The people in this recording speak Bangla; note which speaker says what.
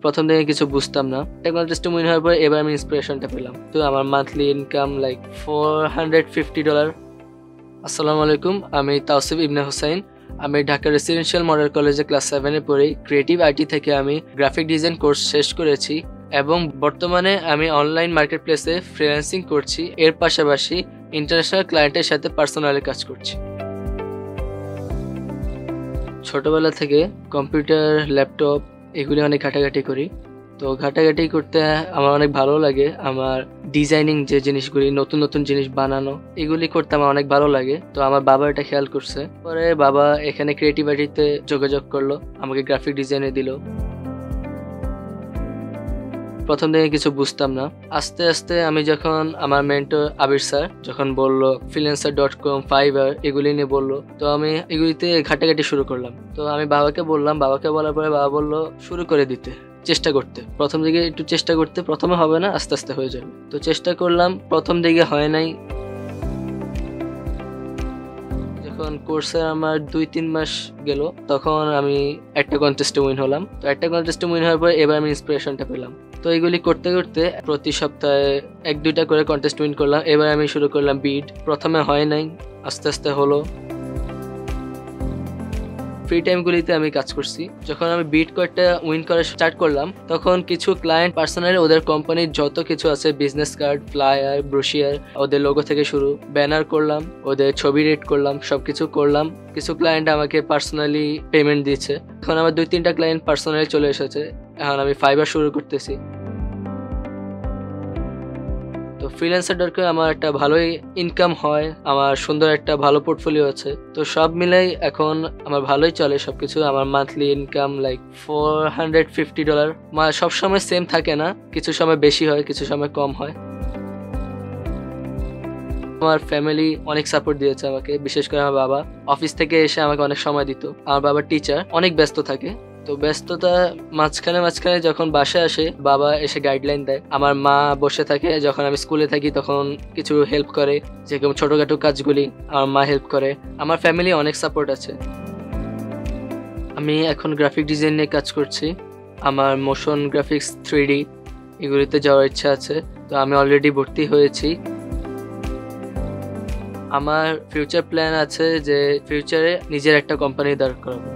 Speaker 1: প্রথম দিকে কিছু বুঝতাম না। টেকনোলজি টেস্টে উইন হওয়ার পর এবার আমি ইন্সপিরেশনটা পেলাম। তো আমার মান্থলি ইনকাম লাইক $450। আসসালামু আলাইকুম, আমি তাওসিফ ইবনে হুসাইন। আমি ঢাকা রেসিডেন্সিয়াল মডেল কলেজে ক্লাস 7-এ পড়ি। ক্রিয়েটিভ আইটি থেকে আমি গ্রাফিক ডিজাইন কোর্স শেষ করেছি এবং বর্তমানে আমি অনলাইন মার্কেট প্লেসে ফ্রিল্যান্সিং করছি। এর পাশাপাশি ইন্টারন্যাশনাল ক্লায়েন্টের সাথে পার্সোনালি কাজ করছি। ছোটবেলা থেকে কম্পিউটার, ল্যাপটপ এগুলি অনেক ঘাটাঘাটি করি। তো ঘাটাঘাটি করতে আমার অনেক ভালো লাগে। আমার ডিজাইনিং যে জিনিসগুলি, নতুন নতুন জিনিস বানানো, এগুলি করতে আমার অনেক ভালো লাগে। তো আমার বাবা এটা খেয়াল করছে। পরে বাবা এখানে ক্রিয়েটিভিটিতে যোগাযোগ করলো, আমাকে গ্রাফিক ডিজাইনে দিল। প্রথম দিকে কিছু বুঝতাম না। আস্তে আস্তে আমি যখন আমার মেন্টর আবির স্যার যখন বললো freelancer.com, ফাইবার এগুলি নিয়ে বললো, তো আমি এগুলিতে ঘাটাঘাটি শুরু করলাম। তো আমি বাবাকে বললাম, বাবাকে বলার পরে বাবা বললো শুরু করে দিতে, চেষ্টা করতে। প্রথম দিকে একটু চেষ্টা করতে, প্রথমে হবে না, আস্তে আস্তে হয়ে যাবে। তো চেষ্টা করলাম, প্রথম দিকে হয় নাই। যখন কোর্সে আমার 2-3 মাস গেল, তখন আমি একটা কন্টেস্টে উইন হলাম। তো একটা কন্টেস্টে উইন হওয়ার পর এবার আমি ইন্সপিরেশনটা পেলাম। তো এগুলি করতে করতে প্রতি সপ্তাহে 1-2টা করে কন্টেস্ট উইন করলাম। এবার আমি শুরু করলাম বিড। প্রথমে হয় নাই, আস্তে আস্তে হলো। ফ্রি টাইমগুলিতে আমি কাজ করছি। যখন আমি বিড কয়েকটা উইন করা স্টার্ট করলাম, তখন কিছু ক্লায়েন্ট পার্সোনালি ওদের কোম্পানির যত কিছু আছে, বিজনেস কার্ড, ফ্লায়ার, ব্রোশিয়ার, ওদের লোগো থেকে শুরু, ব্যানার করলাম, ওদের ছবি রেড করলাম, সবকিছু করলাম। কিছু ক্লায়েন্ট আমাকে পার্সোনালি পেমেন্ট দিচ্ছে। এখন আমার 2-3টা ক্লায়েন্ট পার্সোনালি চলে এসেছে। এখন আমি ফাইবার শুরু করতেছি। তো ফ্রিল্যান্সার.com আমার একটা ভালোই ইনকাম হয়, আমার সুন্দর একটা ভালো পোর্টফোলিও আছে। তো সব মিলাই এখন আমার ভালোই চলে সবকিছু। আমার মান্থলি ইনকাম লাইক $450। সবসময় সেম থাকে না, কিছু সময় বেশি হয়, কিছু সময় কম হয়। আমার ফ্যামিলি অনেক সাপোর্ট দিয়েছে আমাকে, বিশেষ করে আমার বাবা অফিস থেকে এসে আমাকে অনেক সময় দিত। আমার বাবা টিচার, অনেক ব্যস্ত থাকে। তো ব্যস্ততা মাঝখানে যখন বাসায় আসে, বাবা এসে গাইডলাইন দেয়। আমার মা বসে থাকে, যখন আমি স্কুলে থাকি তখন কিছু হেল্প করে, যেরকম ছোটখাটো কাজগুলি আমার মা হেল্প করে। আমার ফ্যামিলি অনেক সাপোর্ট আছে। আমি এখন গ্রাফিক ডিজাইন নিয়ে কাজ করছি। আমার মোশন গ্রাফিক্স, 3D এগুলিতে যাওয়ার ইচ্ছা আছে। তো আমি অলরেডি ভর্তি হয়েছি। আমার ফিউচার প্ল্যান আছে যে ফিউচারে নিজের একটা কোম্পানি দাঁড় করাবো।